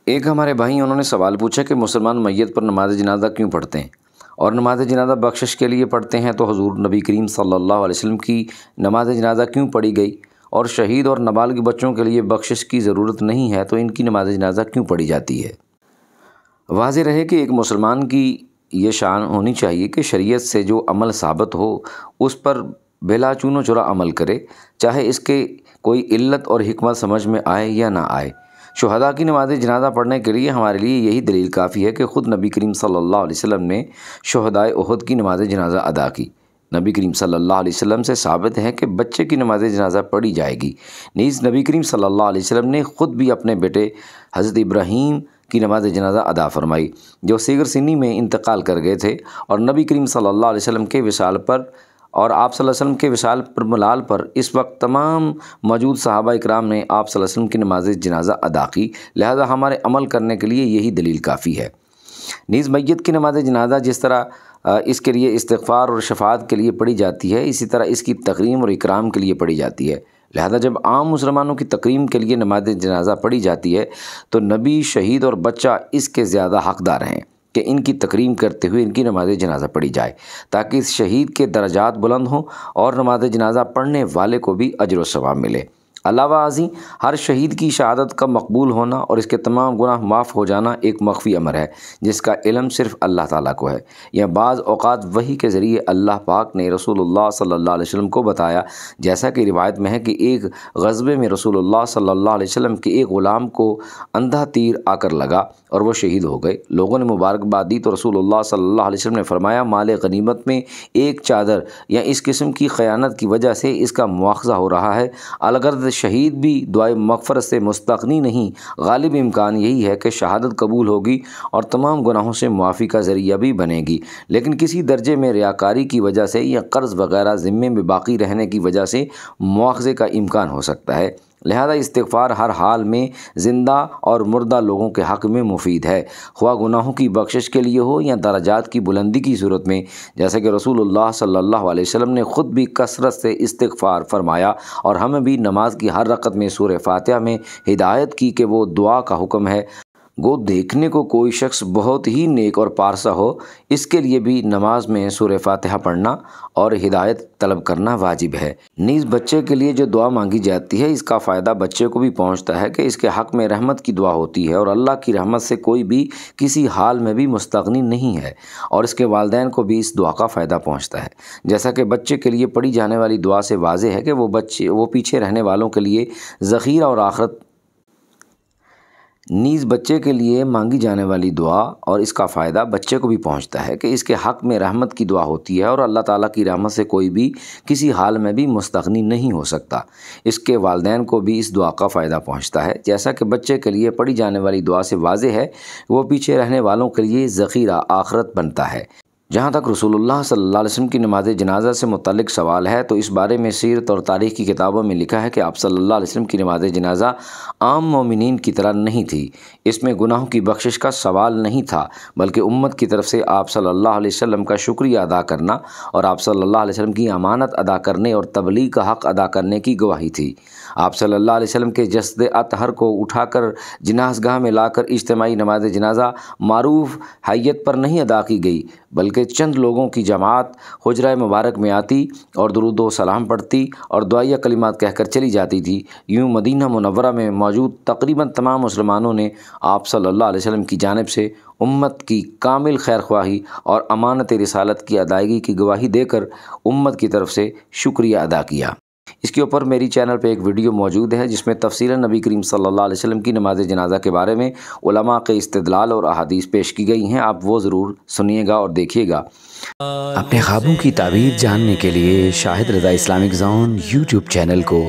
ایک ہمارے بھائی انہوں نے سوال پوچھا کہ مسلمان میت پر نماز جنازہ کیوں پڑھتے ہیں، اور نماز جنازہ بخشش کے لیے پڑھتے ہیں، تو حضور نبی کریم صلی اللہ علیہ وسلم کی نماز جنازہ کیوں پڑھی گئی، اور شہید اور نابالغ بچوں کے لیے بخشش کی ضرورت نہیں ہے تو ان کی نماز جنازہ کیوں پڑھی جاتی ہے۔ واضح رہے کہ ایک مسلمان کی یہ شان ہونی چاہیے کہ شریعت سے جو عمل ثابت ہو اس پر بلا چون و چرا عمل کرے، چاہے اس کے کوئی علت اور حکمت سمجھ میں آئے یا نہ آئے۔ شہداء کی نماز جنازہ پڑھنے کے لیے ہمارے لیے یہی دلیل کافی ہے کہ خود نبی کریم صلی اللہ علیہ وسلم نے شہدائے احد کی نماز جنازہ ادا کی۔ نبی کریم صلی اللہ علیہ وسلم سے ثابت ہے کہ بچے کی نماز جنازہ پڑھی جائے گی۔ نیز نبی کریم صلی اللہ علیہ وسلم نے خود بھی اپنے بیٹے حضرت ابراہیم کی نماز جنازہ ادا فرمائی، جو صغر سنی میں انتقال کر گئے تھے، اور نبی کریم صلی اللہ علیہ وسلم کے وصال پر اور آپ صلی اللہ علیہ وسلم کے وصال پر ملال پر اس وقت تمام موجود صحابہ اکرام نے آپ صلی اللہ علیہ وسلم کی نماز جنازہ ادا کی، لہذا ہمارے عمل کرنے کے لیے یہی دلیل کافی ہے۔ نیز میت کی نماز جنازہ جس طرح اس کے لیے استغفار اور شفاعت کے لیے پڑھی جاتی ہے، اسی طرح اس کی تکریم اور اکرام کے لیے پڑھی جاتی ہے۔ لہذا جب عام مسلمانوں کی تکریم کے لیے نماز جنازہ پڑھی جاتی ہے تو نبی، شہید اور بچہ اس کے زیادہ حقدار ہیں کہ ان کی تکریم کرتے ہوئے ان کی نماز جنازہ پڑھی جائے، تاکہ اس شہید کے درجات بلند ہوں اور نماز جنازہ پڑھنے والے کو بھی اجر و ثواب ملے۔ علاوہ ازیں ہر شہید کی شہادت کا مقبول ہونا اور اس کے تمام گناہ معاف ہو جانا ایک مخفی امر ہے جس کا علم صرف اللہ تعالیٰ کو ہے، یا بعض اوقات وحی کے ذریعے اللہ پاک نے رسول اللہ صلی اللہ علیہ وسلم کو بتایا، جیسا کہ روایت میں ہے کہ ایک غزوے میں رسول اللہ صلی اللہ علیہ وسلم کے ایک غلام کو اندھا تیر آ کر لگا اور وہ شہید ہو گئے۔ لوگوں نے مبارکباد دی تو رسول اللہ صلی اللہ علیہ وسلم نے فرمایا، مال غنیمت میں ایک چادر یا اس قسم کی خیانت کی وجہ سے اس کا مواخذہ ہو رہا ہے، الغرض شہید بھی دعائے مغفرت سے مستغنی نہیں، غالب امکان یہی ہے کہ شہادت قبول ہوگی اور تمام گناہوں سے معافی کا ذریعہ بھی بنے گی، لیکن کسی درجے میں ریاکاری کی وجہ سے یا قرض وغیرہ ذمے میں باقی رہنے کی وجہ سے مواخذے کا امکان ہو سکتا ہے۔ لہذا استغفار ہر حال میں زندہ اور مردہ لوگوں کے حق میں مفید ہے، خواہ گناہوں کی بخشش کے لیے ہو یا درجات کی بلندی کی صورت میں، جیسا کہ رسول اللہ صلی اللہ علیہ وسلم نے خود بھی کثرت سے استغفار فرمایا اور ہمیں بھی نماز کی ہر رکعت میں سورہ فاتحہ میں ہدایت کی کہ وہ دعا کا حکم ہے۔ گو دیکھنے کو کوئی شخص بہت ہی نیک اور پارسا ہو، اس کے لیے بھی نماز میں سورہ فاتحہ پڑھنا اور ہدایت طلب کرنا واجب ہے۔ نیز بچے کے لیے جو دعا مانگی جاتی ہے، اس کا فائدہ بچے کو بھی پہنچتا ہے کہ اس کے حق میں رحمت کی دعا ہوتی ہے، اور اللہ کی رحمت سے کوئی بھی کسی حال میں بھی مستغنی نہیں ہے، اور اس کے والدین کو بھی اس دعا کا فائدہ پہنچتا ہے، جیسا کہ بچے کے لیے پڑھی جانے والی دعا سے واضح ہے کہ وہ پیچھے رہنے والوں کے لیے ذخیرہ اور آخرت۔ نیز بچے کے لیے مانگی جانے والی دعا اور اس کا فائدہ بچے کو بھی پہنچتا ہے کہ اس کے حق میں رحمت کی دعا ہوتی ہے، اور اللہ تعالیٰ کی رحمت سے کوئی بھی کسی حال میں بھی مستغنی نہیں ہو سکتا۔ اس کے والدین کو بھی اس دعا کا فائدہ پہنچتا ہے، جیسا کہ بچے کے لیے پڑھی جانے والی دعا سے واضح ہے وہ پیچھے رہنے والوں کے لیے ذخیرہ آخرت بنتا ہے۔ جہاں تک رسول اللہ صلی اللہ علیہ وسلم کی نماز جنازہ سے متعلق سوال ہے تو اس بارے میں سیرت اور تاریخ کی کتابوں میں لکھا ہے کہ آپ صلی اللہ علیہ وسلم کی نماز جنازہ عام مومنین کی طرح نہیں تھی، اس میں گناہوں کی بخشش کا سوال نہیں تھا، بلکہ امت کی طرف سے آپ صلی اللہ علیہ وسلم کا شکریہ ادا کرنا اور آپ صلی اللہ علیہ وسلم کی امانت ادا کرنے اور تبلیغ کا حق ادا کرنے کی گواہی تھی۔ آپ صلی اللہ علیہ وسلم کے جسد اطہر کو اٹھا کر جناز گاہ میں لا کر اجتماعی نماز جنازہ معروف حیت پر نہیں ادا کی گئی، بلکہ چند لوگوں کی جماعت حجرہ مبارک میں آتی اور درود و سلام پڑھتی اور دعائیہ کلمات کہہ کر چلی جاتی تھی۔ یوں مدینہ منورہ میں موجود تقریباً تمام مسلمانوں نے آپ صلی اللہ علیہ وسلم کی جانب سے امت کی کامل خیر خواہی اور امانت رسالت کی ادائیگی کی گواہی دے کر امت کی طرف سے شکریہ ادا کیا۔ اس کے اوپر میری چینل پہ ایک ویڈیو موجود ہے جس میں تفصیلاً نبی کریم صلی اللہ علیہ وسلم کی نماز جنازہ کے بارے میں علماء کے استدلال اور احادیث پیش کی گئی ہیں، آپ وہ ضرور سنیے گا اور دیکھیے گا۔ اپنے خوابوں کی تعبیر جاننے کے لیے شاہد رضا اسلامک زون یوٹیوب چینل کو